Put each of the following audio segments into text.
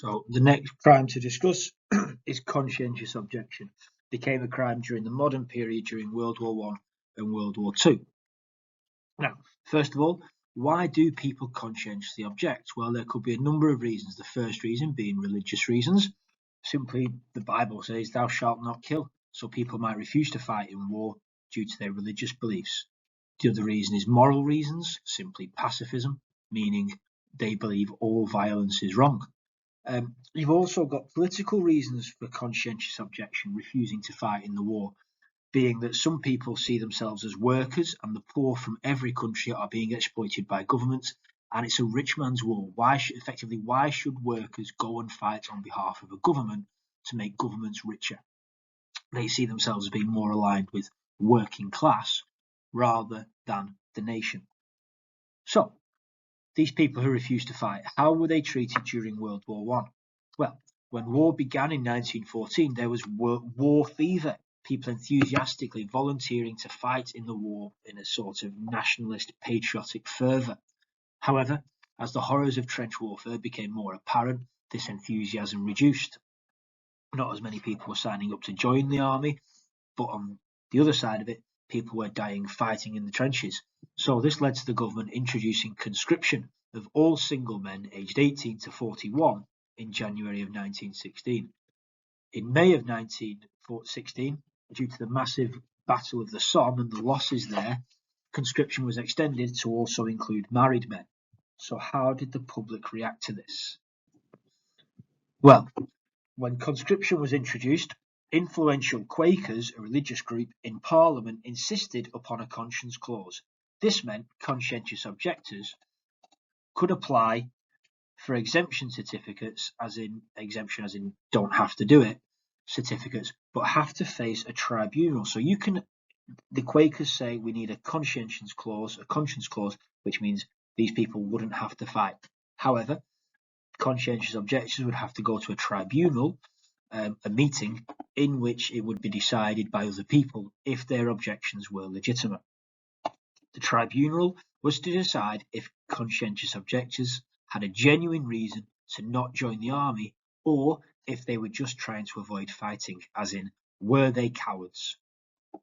So the next crime to discuss is conscientious objection. It became a crime during the modern period during World War One and World War Two. Now, first of all, why do people conscientiously object? Well, there could be a number of reasons. The first reason being religious reasons. Simply, the Bible says, "Thou shalt not kill." So people might refuse to fight in war due to their religious beliefs. The other reason is moral reasons, simply pacifism, meaning they believe all violence is wrong. You've also got political reasons for conscientious objection, refusing to fight in the war, being that some people see themselves as workers and the poor from every country are being exploited by governments, and it's a rich man's war. Why should workers go and fight on behalf of a government to make governments richer? They see themselves as being more aligned with working class rather than the nation. So, these people who refused to fight, how were they treated during World War One? Well, when war began in 1914, there was war fever, people enthusiastically volunteering to fight in the war in a sort of nationalist, patriotic fervour. However, as the horrors of trench warfare became more apparent, this enthusiasm reduced. Not as many people were signing up to join the army, but on the other side of it, people were dying fighting in the trenches. So this led to the government introducing conscription of all single men aged 18 to 41 in January of 1916. In May of 1916, due to the massive Battle of the Somme and the losses there, conscription was extended to also include married men. So how did the public react to this? Well, when conscription was introduced, influential Quakers, a religious group in Parliament, insisted upon a conscience clause. This meant conscientious objectors could apply for exemption certificates, as in don't have to do it certificates, but have to face a tribunal. So the Quakers say we need a conscience clause, which means these people wouldn't have to fight. However, conscientious objectors would have to go to a tribunal, a meeting in which it would be decided by other people if their objections were legitimate. The tribunal was to decide if conscientious objectors had a genuine reason to not join the army, or if they were just trying to avoid fighting, as in, were they cowards?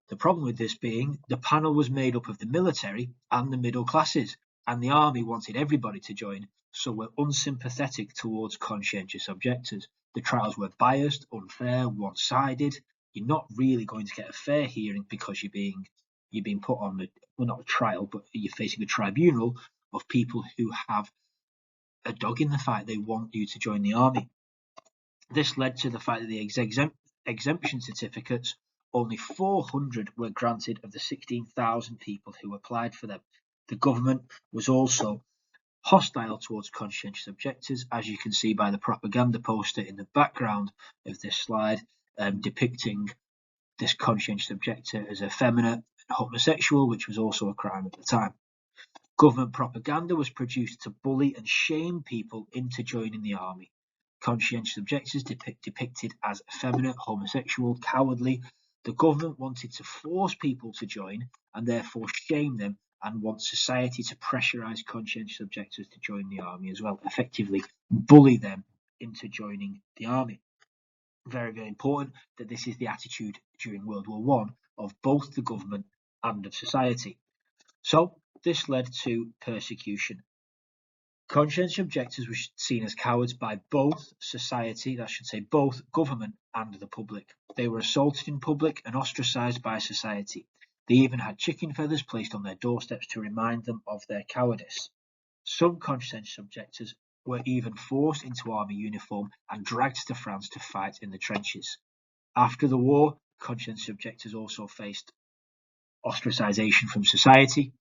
The problem with this being, the panel was made up of the military and the middle classes, and the army wanted everybody to join, so were unsympathetic towards conscientious objectors. The trials were biased, unfair, one-sided. You're not really going to get a fair hearing because you're being put on not a trial, but you're facing a tribunal of people who have a dog in the fight. They want you to join the army. This led to the fact that the exemption certificates, only 400 were granted of the 16,000 people who applied for them. The government was also hostile towards conscientious objectors, as you can see by the propaganda poster in the background of this slide, depicting this conscientious objector as effeminate and homosexual, which was also a crime at the time. Government propaganda was produced to bully and shame people into joining the army. Conscientious objectors depicted as effeminate, homosexual, cowardly. The government wanted to force people to join and therefore shame them, and want society to pressurise conscientious objectors to join the army as well, effectively bully them into joining the army. Very, very important that this is the attitude during World War One of both the government and of society. So this led to persecution. Conscientious objectors were seen as cowards by both society, that should say both government and the public. They were assaulted in public and ostracised by society. They even had chicken feathers placed on their doorsteps to remind them of their cowardice. Some conscientious objectors were even forced into army uniform and dragged to France to fight in the trenches. After the war, conscientious objectors also faced ostracisation from society,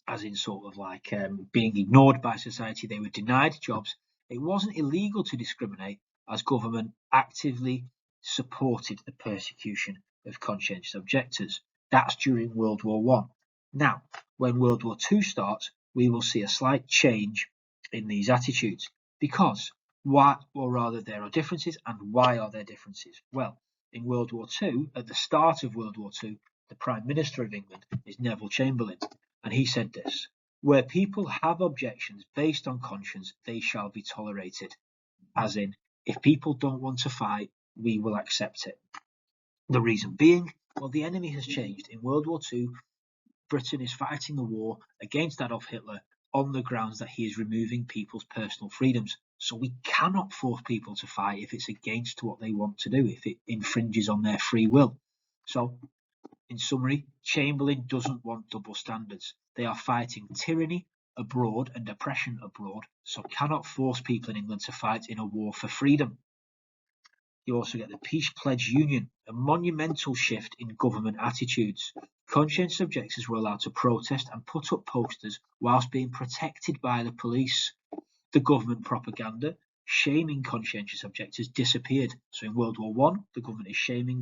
as in sort of like being ignored by society. They were denied jobs. It wasn't illegal to discriminate, as government actively supported the persecution of conscientious objectors. That's during World War One. Now, when World War Two starts, we will see a slight change in these attitudes, because there are differences. And why are there differences? Well, in World War Two, at the start of World War Two, the Prime Minister of England is Neville Chamberlain, and he said this: "Where people have objections based on conscience, they shall be tolerated." as in, if people don't want to fight, we will accept it. The reason being, well, the enemy has changed. In World War II, Britain is fighting the war against Adolf Hitler on the grounds that he is removing people's personal freedoms. So we cannot force people to fight if it's against what they want to do, if it infringes on their free will. So, in summary, Chamberlain doesn't want double standards. They are fighting tyranny abroad and oppression abroad, so cannot force people in England to fight in a war for freedom. You also get the Peace Pledge Union, a monumental shift in government attitudes. Conscientious objectors were allowed to protest and put up posters whilst being protected by the police. The government propaganda shaming conscientious objectors disappeared. So in World War I, the government is shaming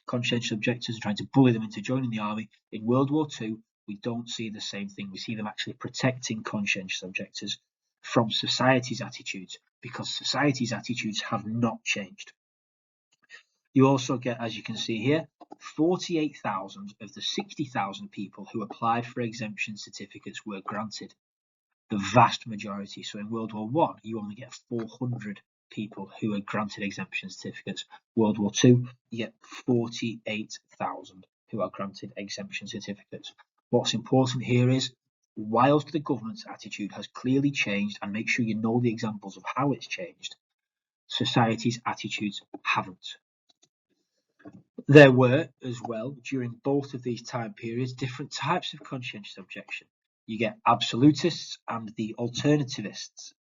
conscientious objectors and trying to bully them into joining the army. In World War II, we don't see the same thing. We see them actually protecting conscientious objectors from society's attitudes, because society's attitudes have not changed. You also get, as you can see here, 48,000 of the 60,000 people who applied for exemption certificates were granted. The vast majority. So in World War I, you only get 400 people who are granted exemption certificates. World War II, you get 48,000 who are granted exemption certificates. What's important here is, whilst the government's attitude has clearly changed, and make sure you know the examples of how it's changed, society's attitudes haven't. There were, as well, during both of these time periods, different types of conscientious objection. You get absolutists and the alternativists.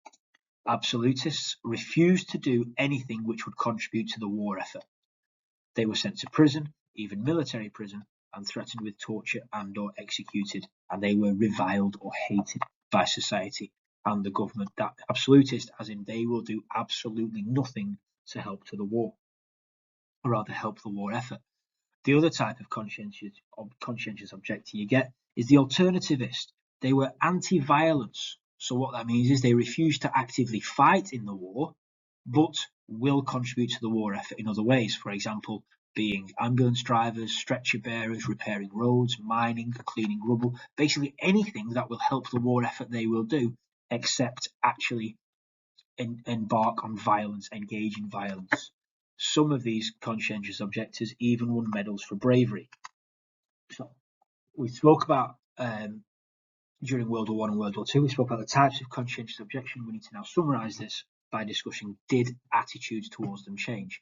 Absolutists refused to do anything which would contribute to the war effort. They were sent to prison, even military prison, and threatened with torture and or executed, and they were reviled or hated by society and the government. That absolutist, as in they will do absolutely nothing to help to the war, or rather help the war effort. The other type of conscientious objector you get is the alternativist. They were anti-violence. So what that means is they refuse to actively fight in the war, but will contribute to the war effort in other ways. For example, being ambulance drivers, stretcher bearers, repairing roads, mining, cleaning rubble, basically anything that will help the war effort they will do, except actually embark on violence, engage in violence. Some of these conscientious objectors even won medals for bravery. So we spoke about during World War I and World War II, we spoke about the types of conscientious objection. We need to now summarise this by discussing, did attitudes towards them change?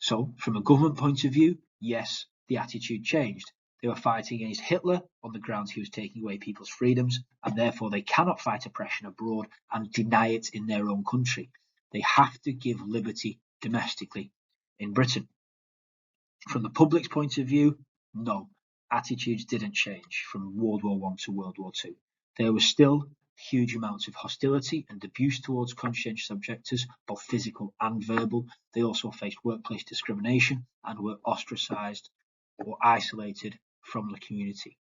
So from a government point of view, yes, the attitude changed. They were fighting against Hitler on the grounds he was taking away people's freedoms, and therefore they cannot fight oppression abroad and deny it in their own country. They have to give liberty domestically in Britain. From the public's point of view, no, attitudes didn't change from World War I to World War II. There was still huge amounts of hostility and abuse towards conscientious objectors, both physical and verbal. They also faced workplace discrimination and were ostracised or isolated from the community.